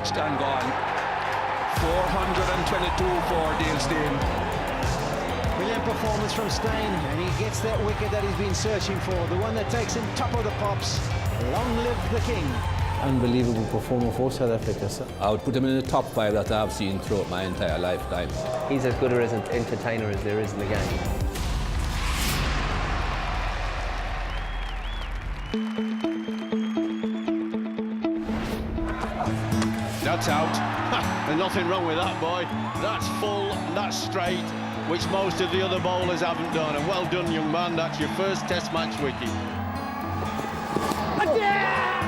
Steyn Gun. 422 for Dale Steyn. Brilliant performance from Steyn, and he gets that wicket that he's been searching for, the one that takes him top of the pops. Long live the king. Unbelievable performer for South Africa. I would put him in the top 5 that I've seen throughout my entire lifetime. He's as good as an entertainer as there is in the game. That's out. There's nothing wrong with that, boy. That's full, that's straight, which most of the other bowlers haven't done. And well done, young man. That's your first Test match wicket.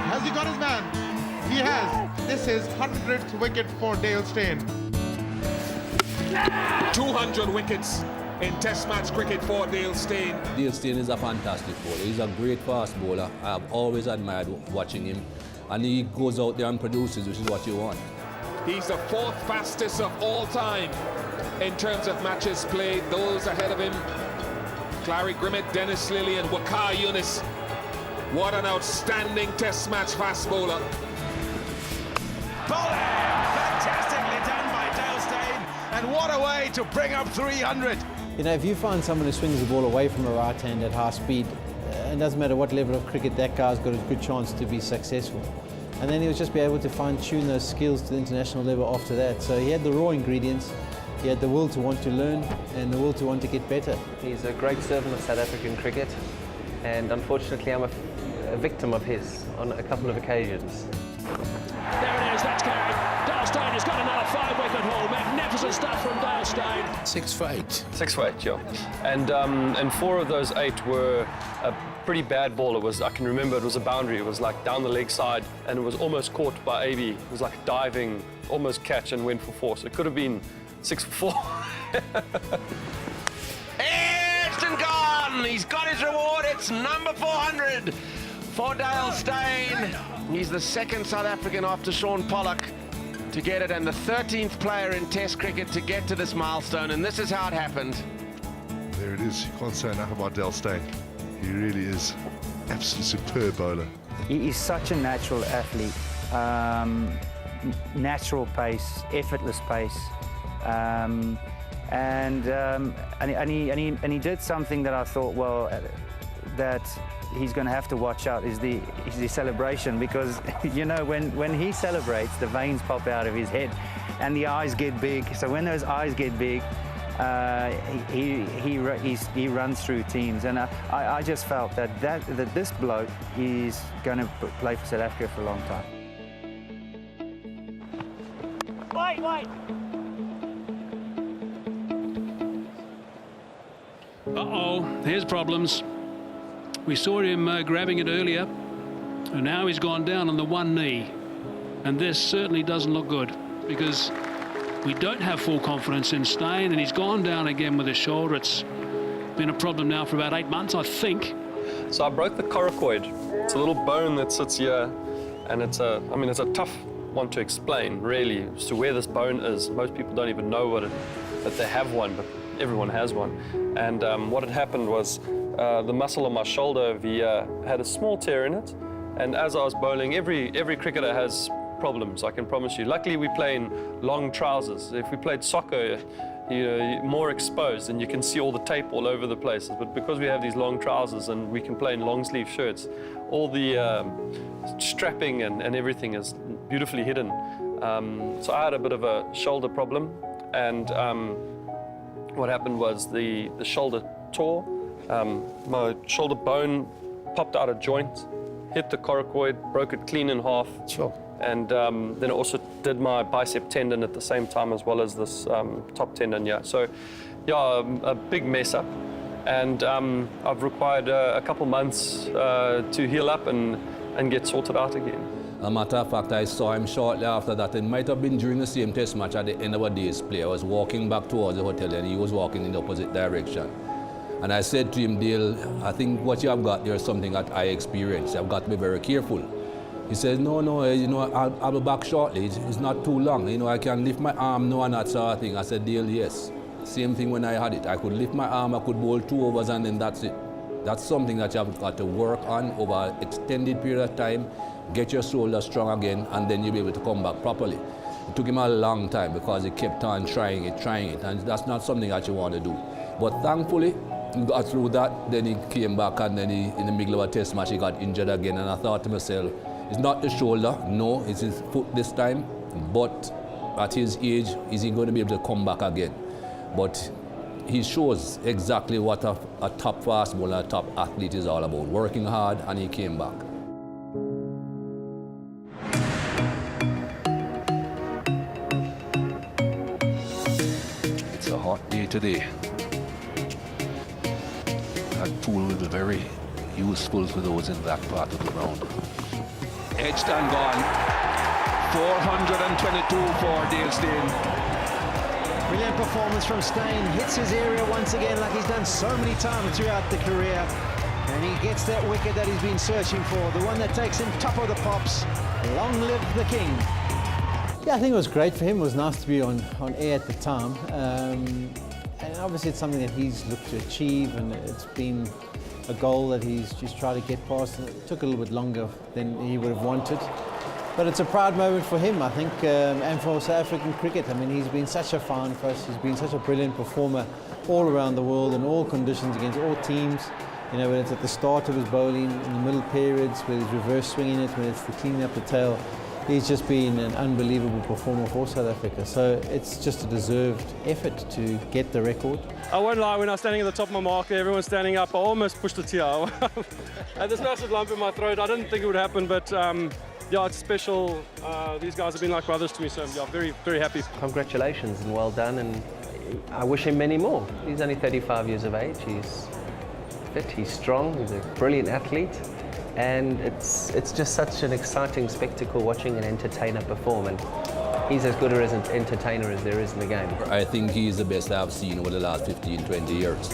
Has he got his man? He has. This is 100th wicket for Dale Steyn. 200 wickets in Test match cricket for Dale Steyn. Dale Steyn is a fantastic bowler. He's a great fast bowler. I've always admired watching him. And he goes out there and produces, which is what you want. He's the 4th fastest of all time in terms of matches played. Those ahead of him, Clary Grimmett, Dennis Lilly and Wakar Yunus. What an outstanding Test match fast bowler. Bowling! Fantastically done by Dale Steyn. And what a way to bring up 300. You know, if you find someone who swings the ball away from a right hand at high speed, it doesn't matter what level of cricket, that guy's got a good chance to be successful. And then he'll just be able to fine-tune those skills to the international level after that. So he had the raw ingredients, he had the will to want to learn and the will to want to get better. He's a great servant of South African cricket, and unfortunately I'm a victim of his on a couple of occasions. There it is, that's carried. Dale Steyn has got another 5-wicket haul. Magnificent stuff from Dale Steyn. 6 for 8. 6 for 8, yeah. And 4 of those 8 were a pretty bad ball. I can remember it was a boundary. It was like down the leg side, and it was almost caught by AB. It was like a diving, almost catch, and went for 4. So it could have been 6 for 4. Steyn Gun! He's got his reward. It's number 400 for Dale Steyn. He's the 2nd South African after Sean Pollock to get it, and the 13th player in Test cricket to get to this milestone, and this is how it happened. There it is. You can't say enough about Dale Steyn. He really is absolutely superb bowler. He is such a natural athlete. Natural pace, effortless pace. And he did something that I thought, well, that he's going to have to watch out is the celebration, because you know when he celebrates, the veins pop out of his head and the eyes get big. So when those eyes get big, he runs through teams, and I just felt that this bloke is going to play for South Africa for a long time. Wait. Uh-oh, here's problems. We saw him grabbing it earlier, and now he's gone down on the one knee. And this certainly doesn't look good, because we don't have full confidence in Steyn, and he's gone down again with his shoulder. It's been a problem now for about 8 months, I think. So I broke the coracoid. It's a little bone that sits here, and it's a tough one to explain, really, as to where this bone is. Most people don't even know that they have one, but everyone has one. And what had happened was the muscle on my shoulder over here had a small tear in it, and as I was bowling, every cricketer has problems, I can promise you. Luckily, we play in long trousers. If we played soccer, you're more exposed and you can see all the tape all over the places. But because we have these long trousers and we can play in long sleeve shirts, all the strapping and everything is beautifully hidden. So I had a bit of a shoulder problem, and what happened was the shoulder tore. My shoulder bone popped out of joint, hit the coracoid, broke it clean in half. Sure. And then it also did my bicep tendon at the same time, as well as this top tendon, yeah. So, yeah, a big mess up. And I've required a couple months to heal up and get sorted out again. As a matter of fact, I saw him shortly after that. It might have been during the same Test match at the end of a day's play. I was walking back towards the hotel, and he was walking in the opposite direction. And I said to him, Dale, I think what you have got there is something that I experienced. I've got to be very careful. He says, no, you know, I'll be back shortly. It's not too long. You know, I can lift my arm, no, and that sort of thing. I said, Dale, yes. Same thing when I had it. I could lift my arm, I could bowl 2 overs, and then that's it. That's something that you have got to work on over an extended period of time. get your shoulder strong again, and then you'll be able to come back properly. It took him a long time because he kept on trying it, and that's not something that you want to do. But thankfully, he got through that, then he came back, and then in the middle of a test match, he got injured again, and I thought to myself, it's not the shoulder, no, it's his foot this time, but at his age, is he going to be able to come back again? But he shows exactly what a top fast bowler, a top athlete is all about, working hard, and he came back. It's a hot day today. That pool will be very useful for those in that part of the ground. Edged and gone. 422 for Dale Steyn. Brilliant performance from Steyn. Hits his area once again like he's done so many times throughout the career. And he gets that wicket that he's been searching for, the one that takes him top of the pops. Long live the king. Yeah, I think it was great for him. It was nice to be on air at the time. And obviously it's something that he's looked to achieve, and it's been a goal that he's just tried to get past. It took a little bit longer than he would have wanted. But it's a proud moment for him, I think, and for South African cricket. I mean, he's been such a find for us. He's been such a brilliant performer all around the world in all conditions against all teams. You know, when it's at the start of his bowling, in the middle periods, where he's reverse swinging it, when it's the cleaning up the tail. He's just been an unbelievable performer for South Africa. So it's just a deserved effort to get the record. I won't lie, when I was standing at the top of my mark, everyone's standing up, I almost pushed a tear. I had this massive lump in my throat. I didn't think it would happen, but yeah, it's special. These guys have been like brothers to me, so yeah, very, very happy. Congratulations and well done, and I wish him many more. He's only 35 years of age. He's fit, he's strong, he's a brilliant athlete. And it's just such an exciting spectacle watching an entertainer perform, and he's as good as an entertainer as there is in the game. I think he's the best I've seen over the last 15, 20 years.